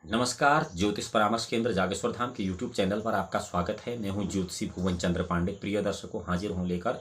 नमस्कार, ज्योतिष परामर्श केंद्र जागेश्वर धाम के यूट्यूब चैनल पर आपका स्वागत है। मैं हूं ज्योतिषी भुवन चंद्र पांडे। प्रिय दर्शकों, हाजिर हूं लेकर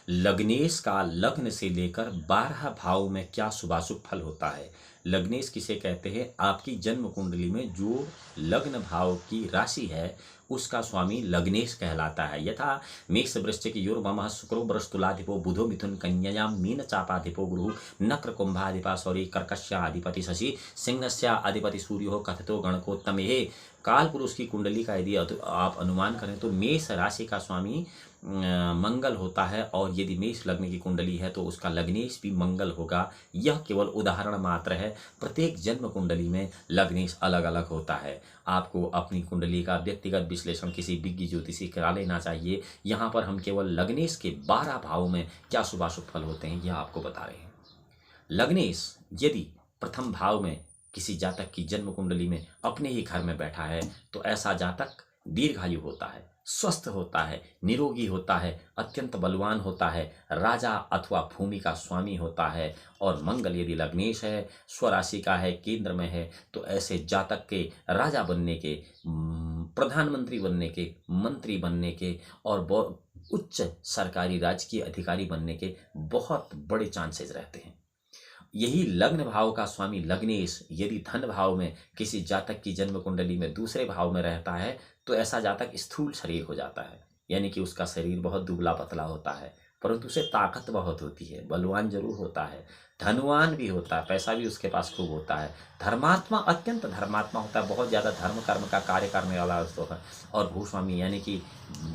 लग्नेश का लग्न से लेकर 12 भाव में क्या शुभाशुभ फल होता है। लग्नेश किसे कहते हैं? आपकी जन्म कुंडली में जो लग्न भाव की राशि है उसका स्वामी लग्नेश कहलाता है। यथा मेष वृश्चिक योर्ममः शुक्रो वृषतुलाधिपो बुधो मिथुन कन्यायां मीन चापाधिपो गुरु नक्र कुंभाधिपा सौरी कर्कश्याधिपति शशि सिंहस्या अधिपति सूर्यो कथितो गणकोत्तमे। काल पुरुष की कुंडली का यदि आप अनुमान करें तो मेष राशि का स्वामी मंगल होता है, और यदि मेष लग्न की कुंडली है तो उसका लग्नेश भी मंगल होगा। यह केवल उदाहरण मात्र है। प्रत्येक जन्म कुंडली में लग्नेश अलग अलग होता है। आपको अपनी कुंडली का व्यक्तिगत विश्लेषण किसी विज्ञ ज्योतिषी करा लेना चाहिए। यहाँ पर हम केवल लग्नेश के 12 भावों में क्या शुभाशुभ फल होते हैं यह आपको बता रहे हैं। लग्नेश यदि प्रथम भाव में किसी जातक की जन्म कुंडली में अपने ही घर में बैठा है तो ऐसा जातक दीर्घायु होता है, स्वस्थ होता है, निरोगी होता है, अत्यंत बलवान होता है, राजा अथवा भूमि का स्वामी होता है। और मंगल यदि लग्नेश है, स्वराशि का है, केंद्र में है, तो ऐसे जातक के राजा बनने के, प्रधानमंत्री बनने के, मंत्री बनने के और उच्च सरकारी राजकीय अधिकारी बनने के बहुत बड़े चांसेस रहते हैं। यही लग्न भाव का स्वामी लग्नेश यदि धन भाव में किसी जातक की जन्म कुंडली में दूसरे भाव में रहता है तो ऐसा जातक स्थूल शरीर हो जाता है, यानी कि उसका शरीर बहुत दुबला पतला होता है, परंतु उसे ताकत बहुत होती है, बलवान जरूर होता है, धनवान भी होता है, पैसा भी उसके पास खूब होता है, धर्मात्मा, अत्यंत धर्मात्मा होता है, बहुत ज़्यादा धर्म कर्म का कार्य करने वाला है। और भूस्वामी यानी कि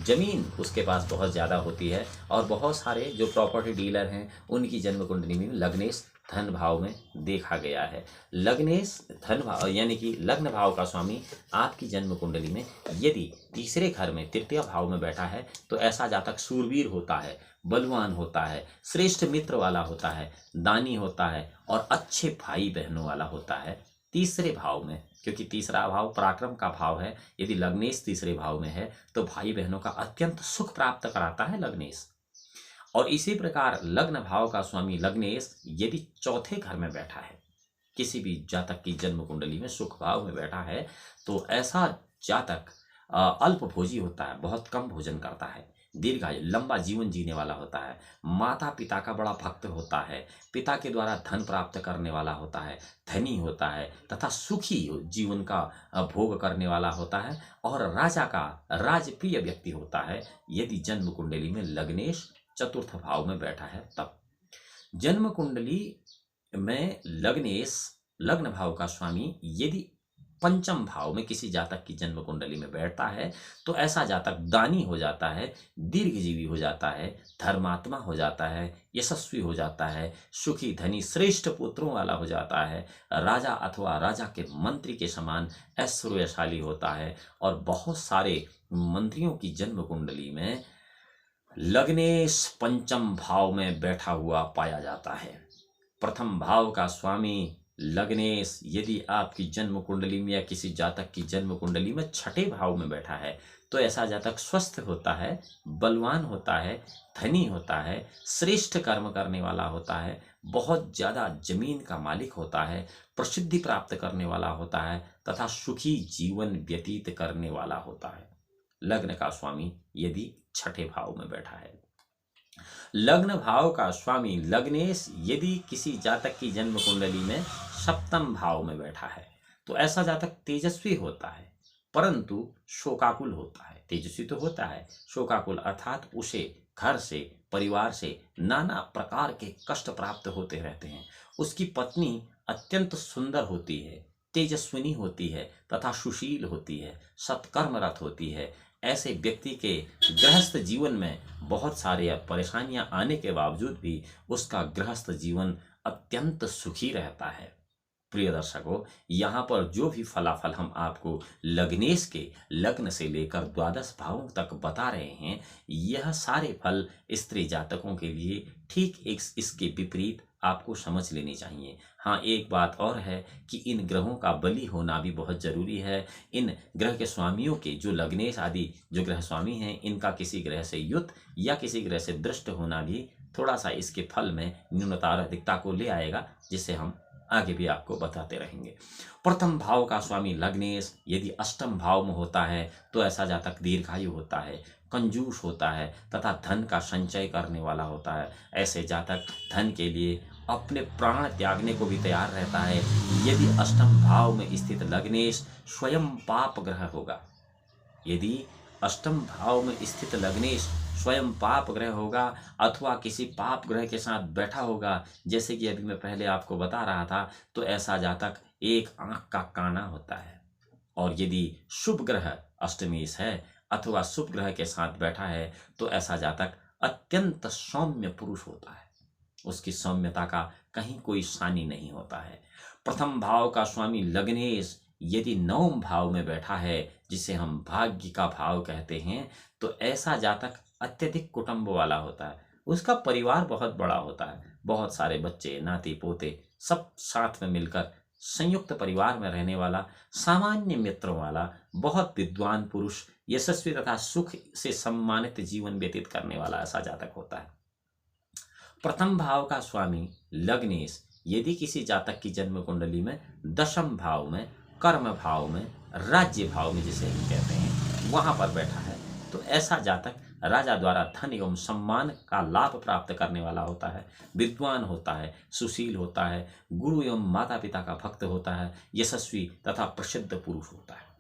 जमीन उसके पास बहुत ज़्यादा होती है। और बहुत सारे जो प्रॉपर्टी डीलर हैं उनकी जन्म कुंडली में लग्नेश धन भाव में देखा गया है। लग्नेश धन भाव यानी कि लग्न भाव का स्वामी आपकी जन्म कुंडली में यदि तीसरे घर में तृतीय भाव में बैठा है तो ऐसा जातक शूरवीर होता है, बलवान होता है, श्रेष्ठ मित्र वाला होता है, दानी होता है और अच्छे भाई बहनों वाला होता है तीसरे भाव में। क्योंकि तीसरा भाव पराक्रम का भाव है, यदि लग्नेश तीसरे भाव में है तो भाई बहनों का अत्यंत सुख प्राप्त कराता है लग्नेश। और इसी प्रकार लग्न भाव का स्वामी लग्नेश यदि चौथे घर में बैठा है, किसी भी जातक की जन्म कुंडली में सुख भाव में बैठा है, तो ऐसा जातक अल्पभोजी होता है, बहुत कम भोजन करता है, दीर्घायु लंबा जीवन जीने वाला होता है, माता पिता का बड़ा भक्त होता है, पिता के द्वारा धन प्राप्त करने वाला होता है, धनी होता है तथा सुखी जीवन का भोग करने वाला होता है और राजा का राजप्रिय व्यक्ति होता है। यदि जन्म कुंडली में लग्नेश चतुर्थ भाव में बैठा है तब जन्म कुंडली में लग्नेश लग्न भाव का स्वामी यदि पंचम भाव में किसी जातक की जन्म कुंडली में बैठता है तो ऐसा जातक दानी हो जाता है, दीर्घजीवी हो जाता है, धर्मात्मा हो जाता है, यशस्वी हो जाता है, सुखी धनी श्रेष्ठ पुत्रों वाला हो जाता है, राजा अथवा राजा के मंत्री के समान ऐश्वर्यशाली होता है। और बहुत सारे मंत्रियों की जन्म कुंडली में लग्नेश पंचम भाव में बैठा हुआ पाया जाता है। प्रथम भाव का स्वामी लग्नेश यदि आपकी जन्म कुंडली में या किसी जातक की जन्म कुंडली में छठे भाव में बैठा है तो ऐसा जातक स्वस्थ होता है, बलवान होता है, धनी होता है, श्रेष्ठ कर्म करने वाला होता है, बहुत ज़्यादा जमीन का मालिक होता है, प्रसिद्धि प्राप्त करने वाला होता है तथा सुखी जीवन व्यतीत करने वाला होता है। लग्न का स्वामी यदि छठे भाव में बैठा है। लग्न भाव का स्वामी लग्नेश यदि किसी जातक की जन्म कुंडली में सप्तम भाव में बैठा है तो ऐसा जातक तेजस्वी होता है, परंतु शोकाकुल होता है। तेजस्वी तो होता है, शोकाकुल अर्थात उसे घर से, परिवार से नाना प्रकार के कष्ट प्राप्त होते रहते हैं। उसकी पत्नी अत्यंत सुंदर होती है, तेजस्विनी होती है तथा सुशील होती है, सत्कर्मरत होती है। ऐसे व्यक्ति के गृहस्थ जीवन में बहुत सारे परेशानियां आने के बावजूद भी उसका गृहस्थ जीवन अत्यंत सुखी रहता है। प्रिय दर्शकों, यहाँ पर जो भी फलाफल हम आपको लग्नेश के लग्न से लेकर द्वादश भावों तक बता रहे हैं, यह सारे फल स्त्री जातकों के लिए ठीक इसके विपरीत आपको समझ लेनी चाहिए। हाँ, एक बात और है कि इन ग्रहों का बलि होना भी बहुत जरूरी है। इन ग्रह के स्वामियों के जो लग्नेश आदि जो ग्रह स्वामी हैं, इनका किसी ग्रह से युत या किसी ग्रह से दृष्ट होना भी थोड़ा सा इसके फल में न्यूनता और अधिकता को ले आएगा, जिससे हम आगे भी आपको बताते रहेंगे। प्रथम भाव का स्वामी लग्नेश यदि अष्टम भाव में होता है तो ऐसा जातक दीर्घायु होता है, कंजूस होता है तथा धन का संचय करने वाला होता है। ऐसे जातक धन के लिए अपने प्राण त्यागने को भी तैयार रहता है। यदि अष्टम भाव में स्थित लग्नेश स्वयं पाप ग्रह होगा, यदि अष्टम भाव में स्थित लग्नेश स्वयं पाप ग्रह होगा अथवा किसी पाप ग्रह के साथ बैठा होगा, जैसे कि अभी मैं पहले आपको बता रहा था, तो ऐसा जातक एक आंख का काना होता है। और यदि शुभ ग्रह अष्टमेश है अथवा शुभ ग्रह के साथ बैठा है तो ऐसा जातक अत्यंत सौम्य पुरुष होता है, उसकी सौम्यता का कहीं कोई सानी नहीं होता है। प्रथम भाव का स्वामी लग्नेश यदि नवम भाव में बैठा है, जिसे हम भाग्य का भाव कहते हैं, तो ऐसा जातक अत्यधिक कुटुंब वाला होता है। उसका परिवार बहुत बड़ा होता है, बहुत सारे बच्चे, नाती पोते सब साथ में मिलकर संयुक्त परिवार में रहने वाला, सामान्य मित्रों वाला, बहुत विद्वान पुरुष, यशस्वी तथा सुख से सम्मानित जीवन व्यतीत करने वाला ऐसा जातक होता है। प्रथम भाव का स्वामी लग्नेश यदि किसी जातक की जन्म कुंडली में दशम भाव में, कर्म भाव में, राज्य भाव में जिसे हम कहते हैं, वहां पर बैठा है, तो ऐसा जातक राजा द्वारा धन एवं सम्मान का लाभ प्राप्त करने वाला होता है, विद्वान होता है, सुशील होता है, गुरु एवं माता पिता का भक्त होता है, यशस्वी तथा प्रसिद्ध पुरुष होता है।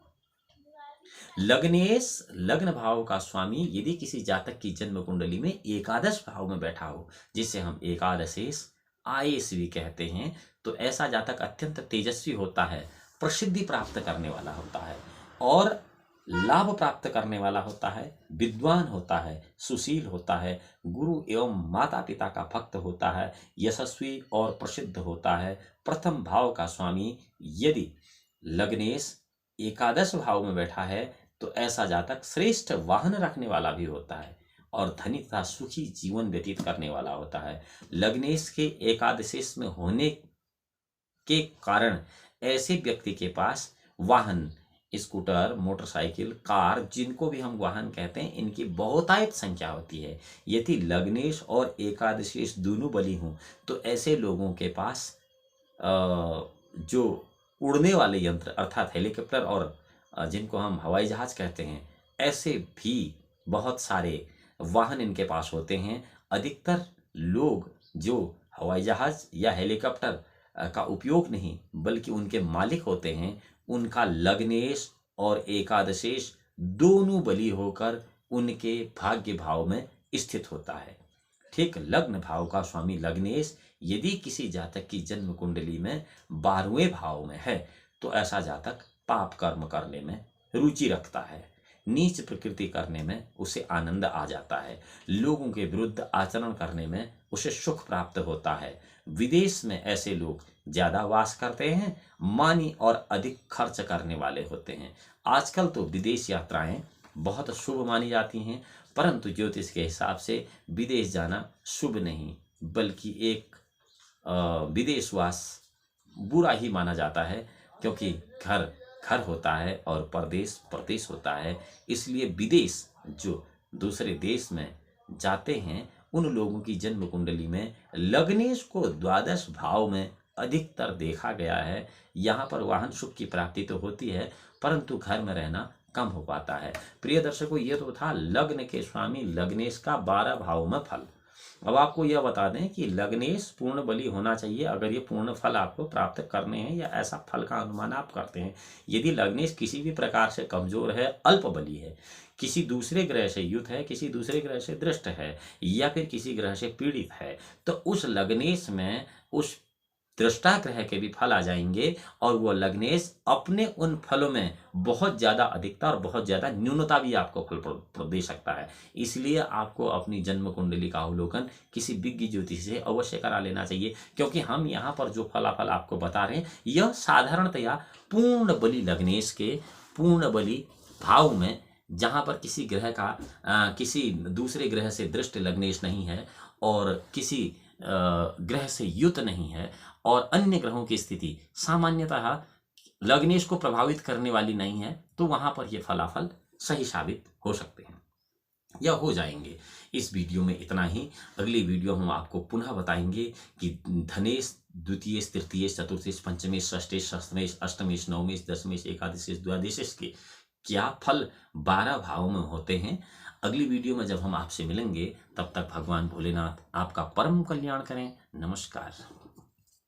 लग्नेश लग्न भाव का स्वामी यदि किसी जातक की जन्म कुंडली में एकादश भाव में बैठा हो, जिसे हम एकादशेश आयेश भी कहते हैं, तो ऐसा जातक अत्यंत तेजस्वी होता है, प्रसिद्धि प्राप्त करने वाला होता है और लाभ प्राप्त करने वाला होता है, विद्वान होता है, सुशील होता है, गुरु एवं माता पिता का भक्त होता है, यशस्वी और प्रसिद्ध होता है। प्रथम भाव का स्वामी यदि लग्नेश एकादश भाव में बैठा है तो ऐसा जातक श्रेष्ठ वाहन रखने वाला भी होता है और धनी तथा सुखी जीवन व्यतीत करने वाला होता है। लग्नेश के एकादशेश में होने के कारण ऐसे व्यक्ति के पास वाहन, स्कूटर, मोटरसाइकिल, कार, जिनको भी हम वाहन कहते हैं, इनकी बहुतायत संख्या होती है। यदि लग्नेश और एकादशेश दोनों बली हों तो ऐसे लोगों के पास जो उड़ने वाले यंत्र अर्थात हेलीकॉप्टर और जिनको हम हवाई जहाज कहते हैं, ऐसे भी बहुत सारे वाहन इनके पास होते हैं। अधिकतर लोग जो हवाई जहाज या हेलीकॉप्टर का उपयोग नहीं बल्कि उनके मालिक होते हैं, उनका लग्नेश और एकादशेश दोनों बली होकर उनके भाग्य भाव में स्थित होता है। ठीक लग्न भाव का स्वामी लग्नेश यदि किसी जातक की जन्म कुंडली में 12वें भाव में है तो ऐसा जातक पाप कर्म करने में रुचि रखता है, नीच प्रकृति करने में उसे आनंद आ जाता है, लोगों के विरुद्ध आचरण करने में उसे सुख प्राप्त होता है। विदेश में ऐसे लोग ज्यादा वास करते हैं, मानी और अधिक खर्च करने वाले होते हैं। आजकल तो विदेश यात्राएं बहुत शुभ मानी जाती हैं, परंतु ज्योतिष के हिसाब से विदेश जाना शुभ नहीं बल्कि एक विदेशवास बुरा ही माना जाता है, क्योंकि घर घर होता है और परदेश परदेश होता है। इसलिए विदेश जो दूसरे देश में जाते हैं उन लोगों की जन्म कुंडली में लग्नेश को द्वादश भाव में अधिकतर देखा गया है। यहाँ पर वाहन सुख की प्राप्ति तो होती है परंतु घर में रहना कम हो पाता है। प्रिय दर्शकों, ये तो था लग्न के स्वामी लग्नेश का 12 भाव में फल। अब आपको यह बता दें कि लग्नेश पूर्ण बली होना चाहिए अगर ये पूर्ण फल आपको प्राप्त करने हैं या ऐसा फल का अनुमान आप करते हैं। यदि लग्नेश किसी भी प्रकार से कमजोर है, अल्प बली है, किसी दूसरे ग्रह से युत है, किसी दूसरे ग्रह से दृष्ट है या फिर किसी ग्रह से पीड़ित है, तो उस लग्नेश में उस दृष्टा ग्रह के भी फल आ जाएंगे और वो लग्नेश अपने उन फलों में बहुत ज्यादा अधिकता और बहुत ज्यादा न्यूनता भी आपको फल दे सकता है। इसलिए आपको अपनी जन्म कुंडली का अवलोकन किसी विज्ञ ज्योतिषी से अवश्य करा लेना चाहिए, क्योंकि हम यहाँ पर जो फलाफल आपको बता रहे हैं यह साधारणतया पूर्ण बली लग्नेश के पूर्ण बली भाव में, जहाँ पर किसी ग्रह का किसी दूसरे ग्रह से दृष्ट लग्नेश नहीं है और किसी ग्रह से युत नहीं है और अन्य ग्रहों की स्थिति सामान्यतः लग्नेश को प्रभावित करने वाली नहीं है, तो वहां पर ये फलाफल सही साबित हो सकते हैं या हो जाएंगे। इस वीडियो में इतना ही। अगली वीडियो हम आपको पुनः बताएंगे कि धनेश द्वितीयेश, तृतीयेश, चतुर्थेश, पंचमेश, षष्ठेश, सप्तमेश, अष्टमेश, नवमेश, दशमेश, एकादशेश, द्वादशेश के क्या फल 12 भावों में होते हैं। अगली वीडियो में जब हम आपसे मिलेंगे, तब तक भगवान भोलेनाथ आपका परम कल्याण करें। नमस्कार।